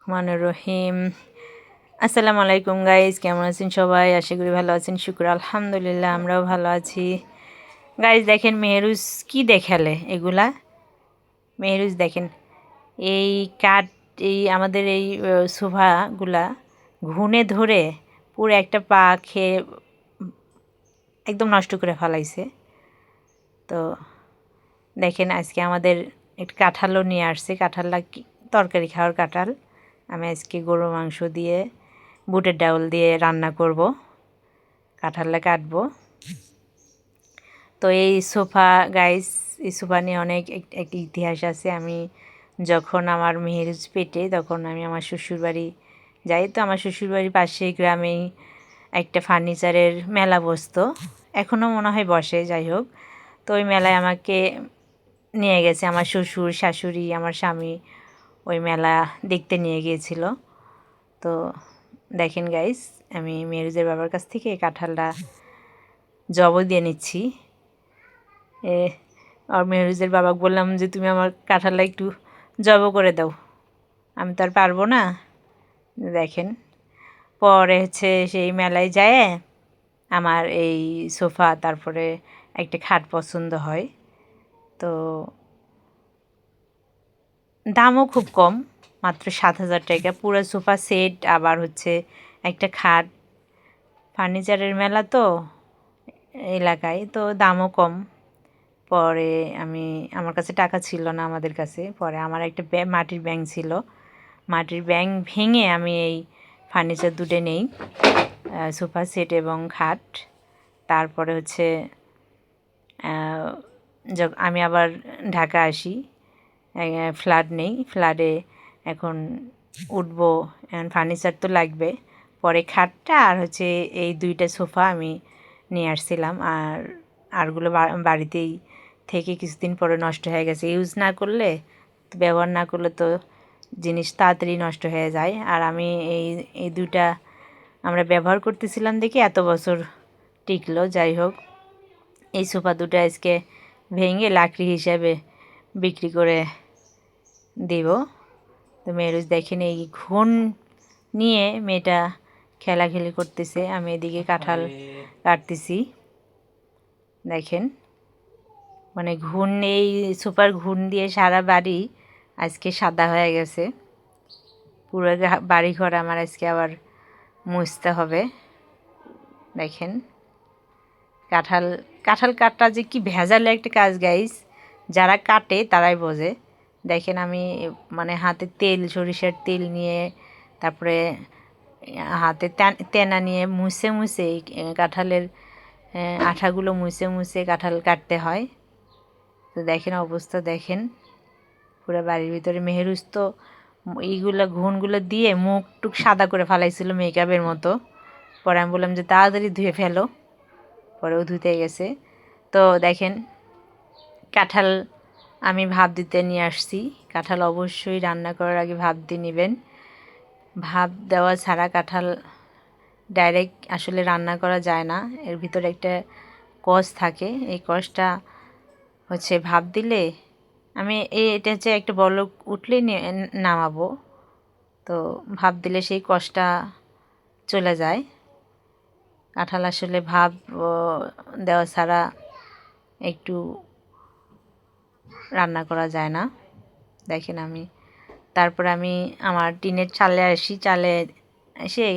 রহমানির রহিম। আসসালামু আলাইকুম গাইজ, কেমন আছেন সবাই? আশা করি ভালো আছেন। শুক্র আলহামদুলিল্লাহ, আমরাও ভালো আছি। গাইজ দেখেন মেহরুজ কি দেখালে এগুলা। মেহরুজ দেখেন এই কাঠ, এই আমাদের এই সোফাগুলা ঘুণে ধরে পুরো একটা পা খেয়ে একদম নষ্ট করে ফেলাইছে। তো দেখেন আজকে আমাদের একটু কাঁঠালও নিয়ে আসছে। কাঁঠালটা তরকারি খাওয়ার কাঁঠাল। আমি আজকে গরু মাংস দিয়ে বুটের ডাউল দিয়ে রান্না করব, কাঁঠালটা কাটবো। তো এই সোফা গাইস, এই সোফা নিয়ে অনেক একটা ইতিহাস আছে। আমি যখন আমার মেহেরুজ পেটে, তখন আমি আমার শ্বশুরবাড়ি যাই। তো আমার শ্বশুরবাড়ির পাশেই গ্রামেই একটা ফার্নিচারের মেলা বসতো, এখনও মনে হয় বসে, যাই হোক। তো ওই মেলায় আমাকে নিয়ে গেছে আমার শ্বশুর, শাশুড়ি, আমার স্বামী ওই মেলা দেখতে নিয়ে গিয়েছিল। তো দেখেন গাইস, আমি মেহরুজের বাবার কাছ থেকে এই কাঁঠালটা জব দিয়ে নিচ্ছি। আর মেহরুজের বাবাকে বললাম যে তুমি আমার কাঁঠালটা একটু জব করে দাও, আমি তো আর পারবো না। দেখেন পরে হচ্ছে সেই মেলায় যায় আমার এই সোফা, তারপরে একটা খাট পছন্দ হয়। তো দামও খুব কম, মাত্র 7,000 টাকা পুরো সোফা সেট, আবার হচ্ছে একটা খাট। ফার্নিচারের মেলা তো এলাকায়, তো দামও কম। পরে আমার কাছে টাকা ছিল না, আমাদের কাছে। পরে আমার একটা মাটির ব্যাংক ছিল, মাটির ব্যাংক ভেঙে আমি এই ফার্নিচার দুটো নেই, সোফা সেট এবং খাট। তারপরে হচ্ছে আমি আবার ঢাকা আসি, ফ্ল্যাট নেই, ফ্ল্যাটে এখন উঠবো, এখন ফার্নিচার তো লাগবে। পরে খাটটা আর হচ্ছে এই দুইটা সোফা আমি নিয়ে আসছিলাম। আরগুলো বাড়িতেই থেকে কিছুদিন পরে নষ্ট হয়ে গেছে। ইউজ না করলে, ব্যবহার না করলে তো জিনিস তাড়াতাড়ি নষ্ট হয়ে যায়। আর আমি এই দুইটা আমরা ব্যবহার করতেছিলাম দেখি এত বছর টিকলো। যাই হোক, এই সোফা দুটো আজকে ভেঙে লাকড়ি হিসাবে বিক্রি করে দিব। তো মেহরুজ দেখেন এই ঘুণ নিয়ে মেয়েটা খেলাখেলি করতেছে, আমি এদিকে কাঁঠাল কাটতেছি। দেখেন মানে ঘুণ, এই সুপার ঘুণ দিয়ে সারা বাড়ি আজকে সাদা হয়ে গেছে। পুরো বাড়িঘর আমার আজকে আবার মুছতে হবে। দেখেন কাঁঠাল কাঁঠাল কাটটা যে কি ভেজালে একটা কাজ গাইস, যারা কাটে তারাই বোঝে। দেখেন আমি মানে হাতে তেল, সরিষার তেল নিয়ে, তারপরে হাতে তেনা নিয়ে মুছে মুছে কাঁঠালের আঠাগুলো মুছে মুছে কাঁঠাল কাটতে হয়। তো দেখেন অবস্থা, দেখেন পুরো বাড়ির ভিতরে। মেহরুজ তো এইগুলো ঘুণগুলো দিয়ে মুখ টুক সাদা করে ফেলাইছিল মেকআপের মতো। পরে আমি বললাম যে তাড়াতাড়ি ধুয়ে ফেলো, পরেও ধুতে গেছে। তো দেখেন কাঁঠাল আমি ভাপ দিতে নিয়ে আসছি। কাঁঠাল অবশ্যই রান্না করার আগে ভাপ দিয়ে নেবেন। ভাপ দেওয়া ছাড়া কাঁঠাল ডাইরেক্ট আসলে রান্না করা যায় না, এর ভিতরে একটা কষ থাকে। এই কষটা হচ্ছে ভাপ দিলে, এটা হচ্ছে একটা বলক উঠলেই নামাবো। তো ভাপ দিলে সেই কষটা চলে যায়। কাঁঠাল আসলে ভাপ দেওয়া ছাড়া একটু রান্না করা যায় না। দেখেন তারপর আমি আমার টিনের চালে আসি, চালে এসে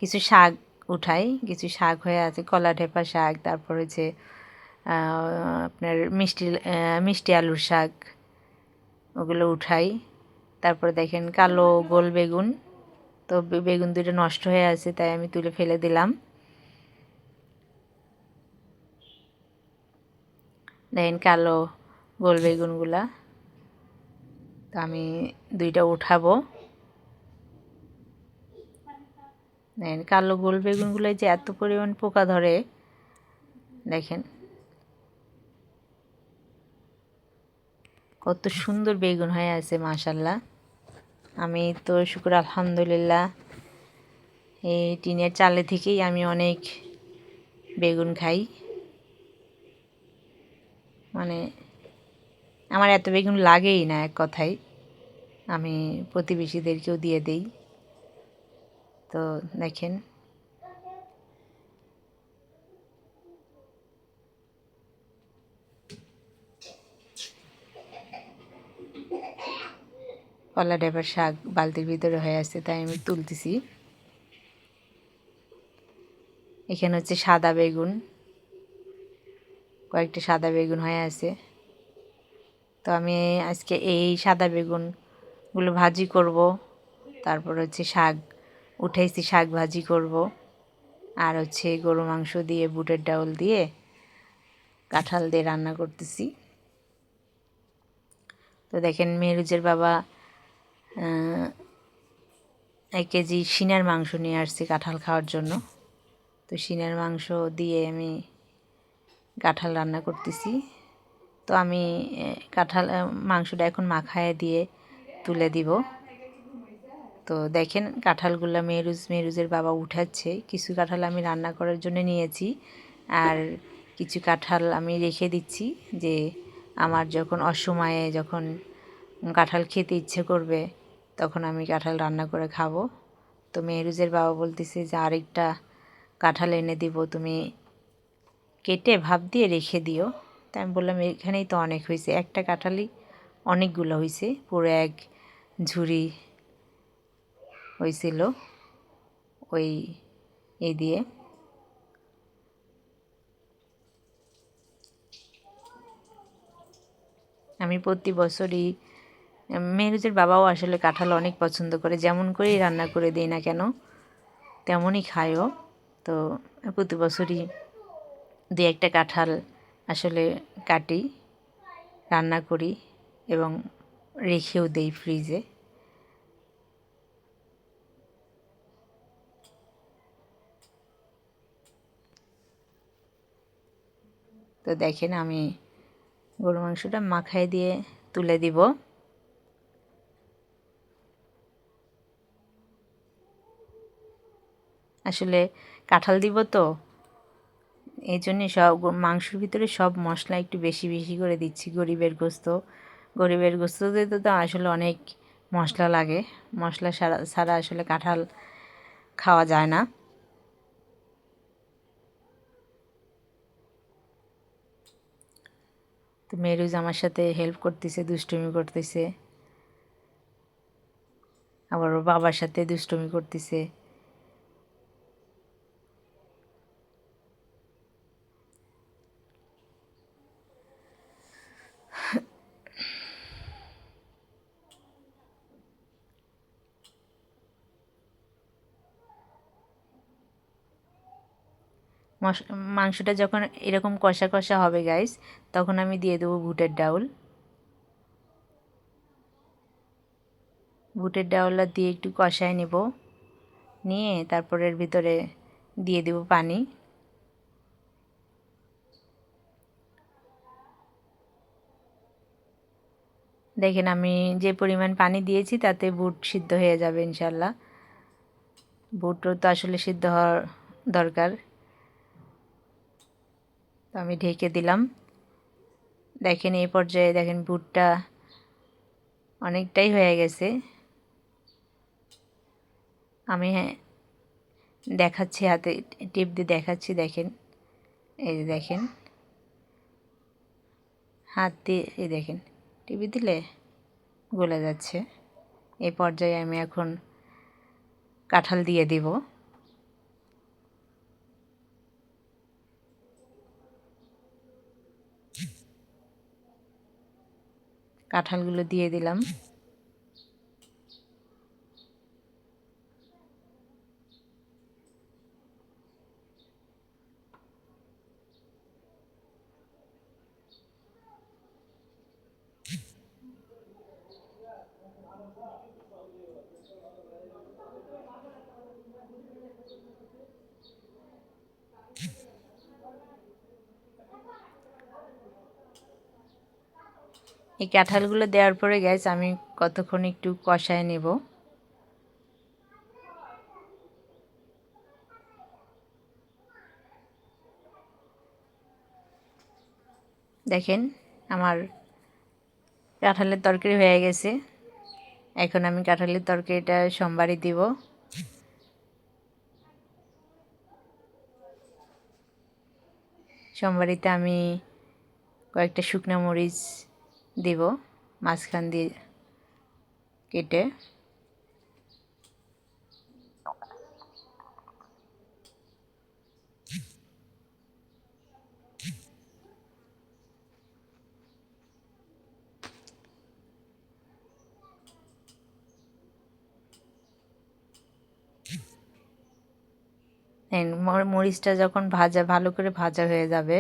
কিছু শাক উঠাই। কিছু শাক হয়ে আছে, কলা ঢেপা শাক, তারপর হচ্ছে আপনার মিষ্টি আলুর শাক, ওগুলো উঠাই। তারপরে দেখেন কালো গোল বেগুন, তো বেগুন দুটো নষ্ট হয়ে আছে, তাই আমি তুলে ফেলে দিলাম। দেখেন কালো গোল বেগুনগুলা, তো আমি দুইটা উঠাবো। দেখেন কালো গোল বেগুনগুলোয় যে এত পরিমাণ পোকা ধরে, দেখেন কত সুন্দর বেগুন হয়ে আছে মাশাল্লাহ। আমি তো শুকর আলহামদুলিল্লাহ এই টিনের চালে থেকেই আমি অনেক বেগুন খাই। মানে আমার এত বেগুন লাগেই না এক কথায়। আমি প্রতিবেশীদেরকেও দিয়ে দেই। তো দেখেন কলা ডাবের শাক বালতির ভিতরে হয়ে আছে, তাই আমি তুলতেছি। এখানে হচ্ছে সাদা বেগুন, কয়েকটা সাদা বেগুন হয়ে আছে। তো আমি আজকে এই সাদা বেগুনগুলো ভাজি করব। তারপর হচ্ছে শাক উঠাইছি, শাক ভাজি করব। আর হচ্ছে গরু মাংস দিয়ে বুটের ডাউল দিয়ে কাঁঠাল দিয়ে রান্না করতেছি। তো দেখেন মেহরুজের বাবা 1 কেজি সিনার মাংস নিয়ে আসছে কাঁঠাল খাওয়ার জন্য। তো সিনার মাংস দিয়ে আমি কাঁঠাল রান্না করতেছি। তো আমি কাঁঠাল মাংসটা এখন মাখায় দিয়ে তুলে দিব। তো দেখেন কাঁঠালগুলো মেহরুজের বাবা উঠাচ্ছে। কিছু কাঁঠাল আমি রান্না করার জন্য নিয়েছি, আর কিছু কাঁঠাল আমি রেখে দিচ্ছি যে আমার যখন অসময়ে যখন কাঁঠাল খেতে ইচ্ছে করবে তখন আমি কাঁঠাল রান্না করে খাবো। তো মেহরুজের বাবা বলতেছে যে আরেকটা কাঁঠাল এনে দিব, তুমি কেটে ভাপ দিয়ে রেখে দিও। তাই আমি বললাম এখানেই তো অনেক হয়েছে, একটা কাঁঠালই অনেকগুলো হয়েছে, পুরো এক ঝুড়ি হয়েছিল ওই এই দিয়ে। আমি প্রতি বছরই মেহরুজের বাবাও আসলে কাঁঠাল অনেক পছন্দ করে, যেমন করেই রান্না করে দিই না কেন তেমনই খায়ও। তো প্রতি বছরই 2-1টা কাঁঠাল আসলে কাটি, রান্না করি এবং রেখেও দেই ফ্রিজে। তো দেখেন আমি গরু মাংসটা মাখায় দিয়ে তুলে দিব। আসলে কাঁঠাল দিব তো এই জন্যে সব মাংসের ভিতরে সব মশলা একটু বেশি বেশি করে দিচ্ছি। গরিবের গোস্ততে তো আসলে অনেক মশলা লাগে, মশলা ছাড়া আসলে কাঁঠাল খাওয়া যায় না। তো মেহরুজ আমার সাথে হেল্প করতেছে, দুষ্টুমি করতেছে, আবার ওর বাবার সাথে দুষ্টুমি করতেছে। মাংসটা যখন এরকম কষা কষা হবে গাইস, তখন আমি দিয়ে দেবো বুটের ডাউল। বুটের ডাউলটা দিয়ে একটু কষায় নেব, নিয়ে তারপর এর ভিতরে দিয়ে দেব পানি। দেখেন আমি যে পরিমাণ পানি দিয়েছি তাতে বুট সিদ্ধ হয়ে যাবে ইনশাল্লাহ। বুটও তো আসলে সিদ্ধ হওয়ার দরকার। তো আমি ঢেকে দিলাম। দেখেন এই পর্যায়ে দেখেন বুটটা অনেকটাই হয়ে গেছে। আমি দেখাচ্ছি, হাতে টিপ দিয়ে দেখাচ্ছি, দেখেন এই যে দেখেন হাত দিয়ে এই দেখেন টিপে দিলে গলে যাচ্ছে। এই পর্যায়ে আমি এখন কাঁঠাল দিয়ে দিব। কাঁঠালগুলো দিয়ে দিলাম। এই কাঁঠালগুলো দেওয়ার পরে গ্যাস আমি কতক্ষণ একটু কষায় নেব। দেখেন আমার কাঁঠালের তরকারি হয়ে গেছে। এখন আমি কাঁঠালের তরকারিটা সোমবারই দিব। সোমবারিতে আমি কয়েকটা শুকনো মরিচ দিব মাঝখান দিয়ে কেটে। মরিচটা যখন ভালো করে ভাজা হয়ে যাবে,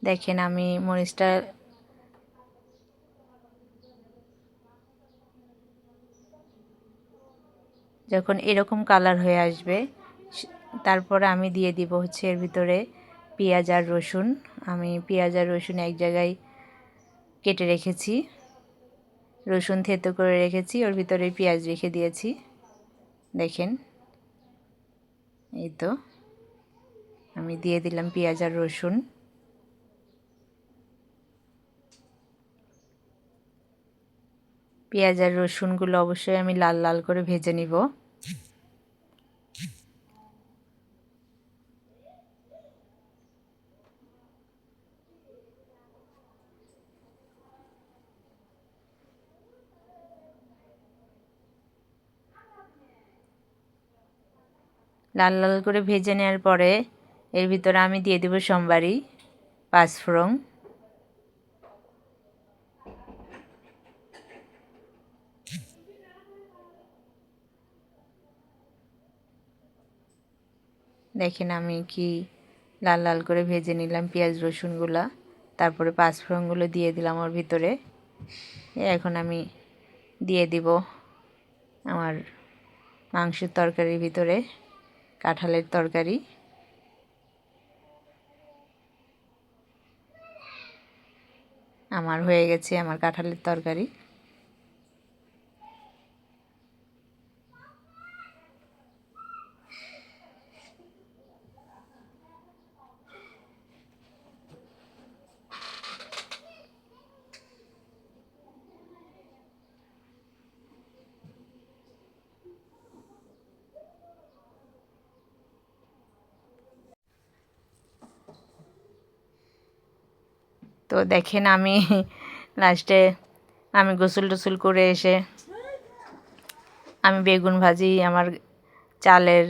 দেখেন আমি মরিচটা যখন এরকম কালার হয়ে আসবে, তারপরে আমি দিয়ে দিব হচ্ছে এর ভিতরে পেঁয়াজ আর রসুন। আমি পেঁয়াজ আর রসুন এক জায়গায় কেটে রেখেছি, রসুন থেতো করে রেখেছি, ওর ভিতরে পেঁয়াজ রেখে দিয়েছি। দেখেন, এই তো আমি দিয়ে দিলাম পেঁয়াজ আর রসুন। পেঁয়াজ আর রসুনগুলো অবশ্যই আমি লাল লাল করে ভেজে নিব। লাল লাল করে ভেজে নেওয়ার পরে এর ভিতরে আমি দিয়ে দেব সোমবারি, পাঁচফোড়ন, দেখেন আমি কি লাল লাল করে ভেজে নিলাম পেঁয়াজ রসুনগুলা, তারপরে পাঁচফোড়নগুলো দিয়ে দিলাম ওর ভিতরে। এখন আমি দিয়ে দিব আমার মাংসের তরকারির ভিতরে কাঁঠালের তরকারি। আমার হয়ে গেছে আমার কাঁঠালের তরকারি। তো দেখেন আমি লাস্টে আমি গোসল টোসল করে এসে আমি বেগুন ভাজি, আমার চালের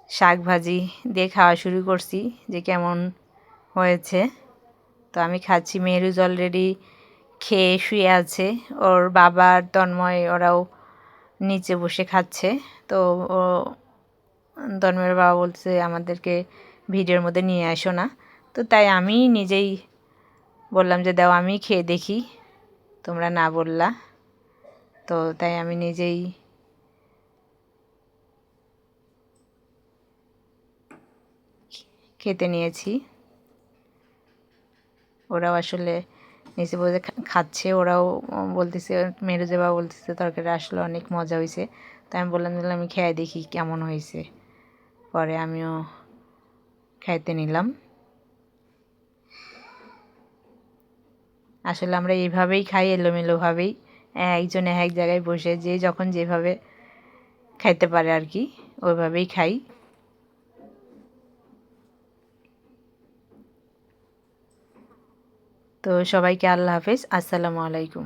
শাক ভাজি দিয়ে খাওয়া শুরু করছি, যে কেমন হয়েছে। তো আমি খাচ্ছি, মেহরুজ অলরেডি খেয়ে শুয়ে আছে, ওর বাবা আর তন্ময় ওরাও নিচে বসে খাচ্ছে। তো ও তন্ময়ের বাবা বলছে আমাদেরকে ভিডিওর মধ্যে নিয়ে আসো না, তো তাই আমি নিজেই বললাম যে দাও আমি খেয়ে দেখি, তোমরা না বললা। তো তাই আমি নিজেই খেতে নিয়েছি। ওরাও আসলে নিচে বসে খাচ্ছে, ওরাও বলতেছে, মেরুজে বাবা বলতেছে তরকারি আসলে অনেক মজা হয়েছে। তো আমি বললাম যে আমি খেয়ে দেখি কেমন হয়েছে। পরে আমিও খাইতে নিলাম। আসলে আমরা এইভাবেই খাই, এলোমেলোভাবেই, একজনে এক জায়গায় বসে যে যখন যেভাবে খাইতে পারে আর কি, ওইভাবেই খাই। তো সবাইকে আল্লাহ হাফেজ, আসসালামু আলাইকুম।